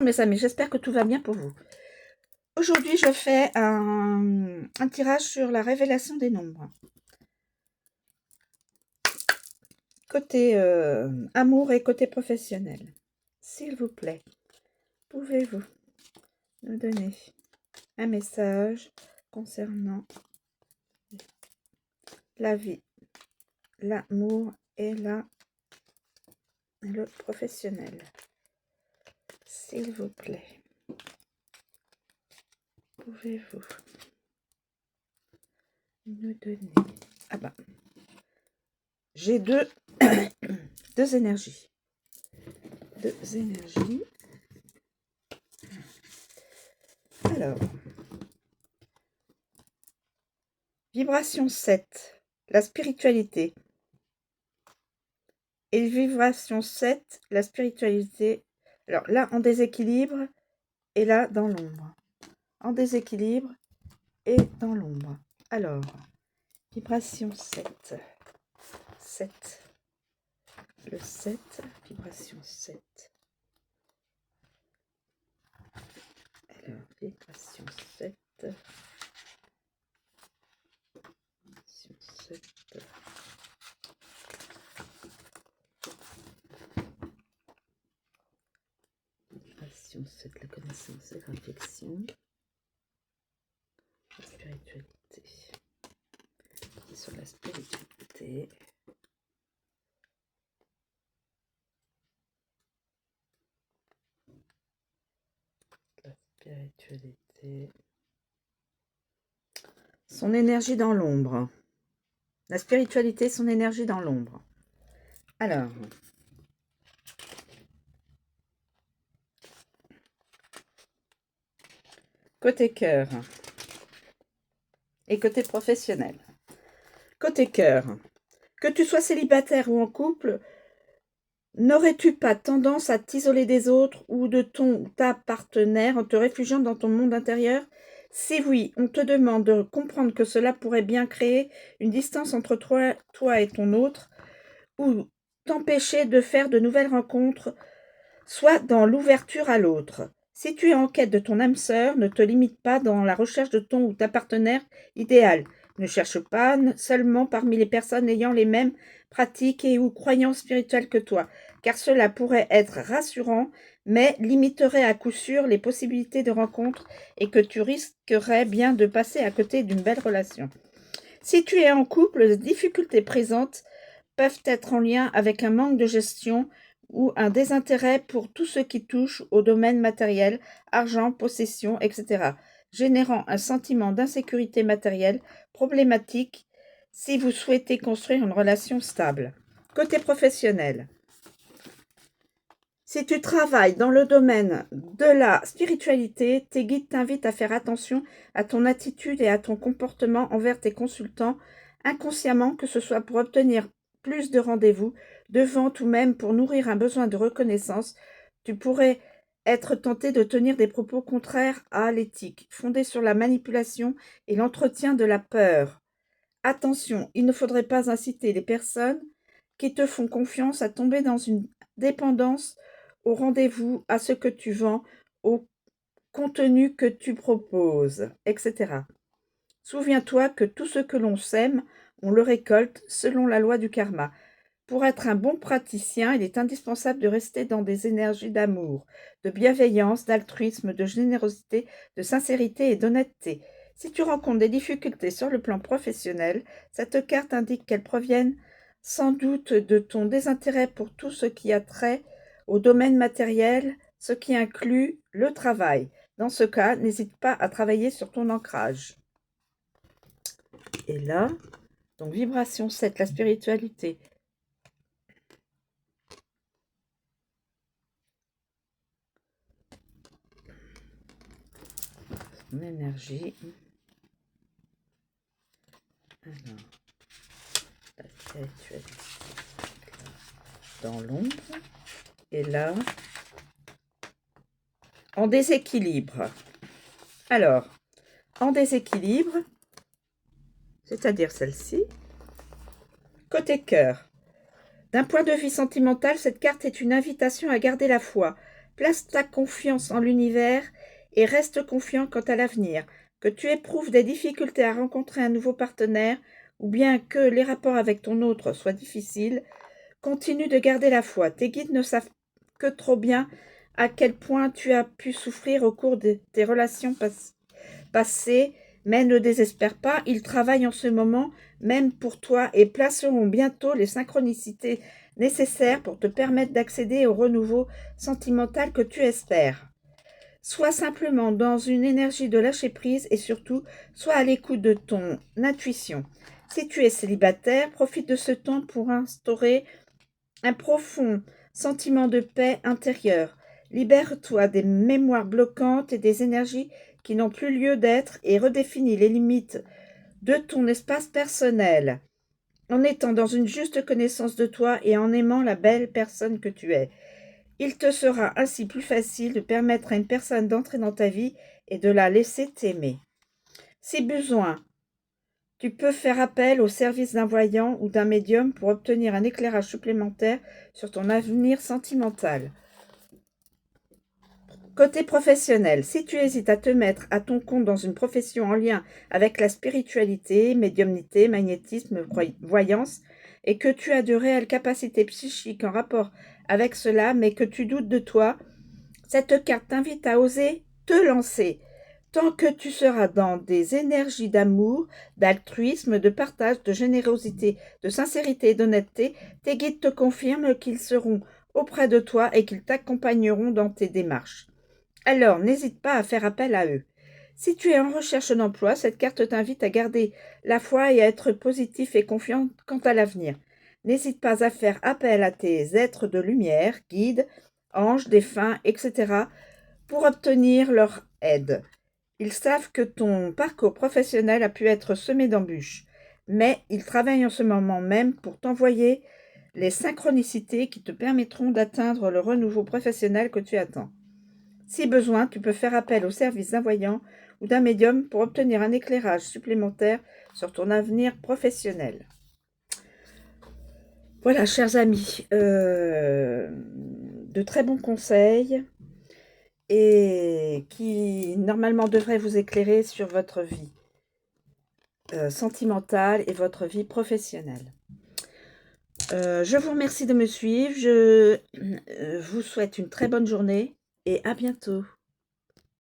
Mes amis, j'espère que tout va bien pour vous. Aujourd'hui, je fais un tirage sur la révélation des nombres. Côté amour et côté professionnel. S'il vous plaît, pouvez-vous nous donner un message concernant la vie, l'amour et le professionnel? S'il vous plaît, pouvez-vous nous donner... Ah bah, j'ai deux énergies. Deux énergies. Alors, vibration 7, la spiritualité. Et vibration 7, la spiritualité. Alors là, en déséquilibre, et là, dans l'ombre. En déséquilibre et dans l'ombre. Alors, vibration 7. 7. Le 7, vibration 7. Alors, vibration 7. Vibration 7. Vibration 7, la connaissance et réflexion. La spiritualité. Et sur la spiritualité. La spiritualité. Son énergie dans l'ombre. La spiritualité, son énergie dans l'ombre. Alors, côté cœur et côté professionnel. Côté cœur, que tu sois célibataire ou en couple, n'aurais-tu pas tendance à t'isoler des autres ou de ton ou ta partenaire en te réfugiant dans ton monde intérieur? Si oui, on te demande de comprendre que cela pourrait bien créer une distance entre toi et ton autre, ou t'empêcher de faire de nouvelles rencontres, soit dans l'ouverture à l'autre. Si tu es en quête de ton âme sœur, ne te limite pas dans la recherche de ton ou ta partenaire idéal. Ne cherche pas seulement parmi les personnes ayant les mêmes pratiques et ou croyances spirituelles que toi, car cela pourrait être rassurant, mais limiterait à coup sûr les possibilités de rencontre et que tu risquerais bien de passer à côté d'une belle relation. Si tu es en couple, les difficultés présentes peuvent être en lien avec un manque de gestion ou un désintérêt pour tout ce qui touche au domaine matériel, argent, possession, etc., générant un sentiment d'insécurité matérielle problématique si vous souhaitez construire une relation stable. Côté professionnel, si tu travailles dans le domaine de la spiritualité, tes guides t'invitent à faire attention à ton attitude et à ton comportement envers tes consultants inconsciemment, que ce soit pour obtenir plus de rendez-vous, de ventes ou même pour nourrir un besoin de reconnaissance. Tu pourrais être tenté de tenir des propos contraires à l'éthique, fondés sur la manipulation et l'entretien de la peur. Attention, il ne faudrait pas inciter les personnes qui te font confiance à tomber dans une dépendance au rendez-vous, à ce que tu vends, au contenu que tu proposes, etc. Souviens-toi que tout ce que l'on sème, on le récolte selon la loi du karma. Pour être un bon praticien, il est indispensable de rester dans des énergies d'amour, de bienveillance, d'altruisme, de générosité, de sincérité et d'honnêteté. Si tu rencontres des difficultés sur le plan professionnel, cette carte indique qu'elles proviennent sans doute de ton désintérêt pour tout ce qui a trait au domaine matériel, ce qui inclut le travail. Dans ce cas, n'hésite pas à travailler sur ton ancrage. Et là, donc vibration 7, la spiritualité. Son énergie. Alors, la spiritualité. Dans l'ombre. Et là, en déséquilibre. Alors, en déséquilibre, c'est-à-dire celle-ci. Côté cœur. D'un point de vue sentimental, cette carte est une invitation à garder la foi, Place ta confiance en l'univers et reste confiant quant à l'avenir. Que tu éprouves des difficultés à rencontrer un nouveau partenaire ou bien que les rapports avec ton autre soient difficiles, continue de garder la foi. Tes guides ne savent que trop bien à quel point tu as pu souffrir au cours de tes relations passées, mais ne désespère pas, ils travaillent en ce moment même pour toi et placeront bientôt les synchronicités nécessaires pour te permettre d'accéder au renouveau sentimental que tu espères. Sois simplement dans une énergie de lâcher prise et surtout, sois à l'écoute de ton intuition. Si tu es célibataire, profite de ce temps pour instaurer un profond sentiment de paix intérieure. Libère-toi des mémoires bloquantes et des énergies qui n'ont plus lieu d'être et redéfinis les limites de ton espace personnel en étant dans une juste connaissance de toi et en aimant la belle personne que tu es. Il te sera ainsi plus facile de permettre à une personne d'entrer dans ta vie et de la laisser t'aimer. Si besoin, tu peux faire appel au service d'un voyant ou d'un médium pour obtenir un éclairage supplémentaire sur ton avenir sentimental. Côté professionnel, si tu hésites à te mettre à ton compte dans une profession en lien avec la spiritualité, médiumnité, magnétisme, voyance, et que tu as de réelles capacités psychiques en rapport avec cela, mais que tu doutes de toi, cette carte t'invite à oser te lancer. Tant que tu seras dans des énergies d'amour, d'altruisme, de partage, de générosité, de sincérité et d'honnêteté, tes guides te confirment qu'ils seront auprès de toi et qu'ils t'accompagneront dans tes démarches. Alors, n'hésite pas à faire appel à eux. Si tu es en recherche d'emploi, cette carte t'invite à garder la foi et à être positif et confiant quant à l'avenir. N'hésite pas à faire appel à tes êtres de lumière, guides, anges, défunts, etc. pour obtenir leur aide. Ils savent que ton parcours professionnel a pu être semé d'embûches, mais ils travaillent en ce moment même pour t'envoyer les synchronicités qui te permettront d'atteindre le renouveau professionnel que tu attends. Si besoin, tu peux faire appel au service d'un voyant ou d'un médium pour obtenir un éclairage supplémentaire sur ton avenir professionnel. Voilà, chers amis, de très bons conseils et qui normalement devraient vous éclairer sur votre vie sentimentale et votre vie professionnelle. Je vous remercie de me suivre, je vous souhaite une très bonne journée et à bientôt.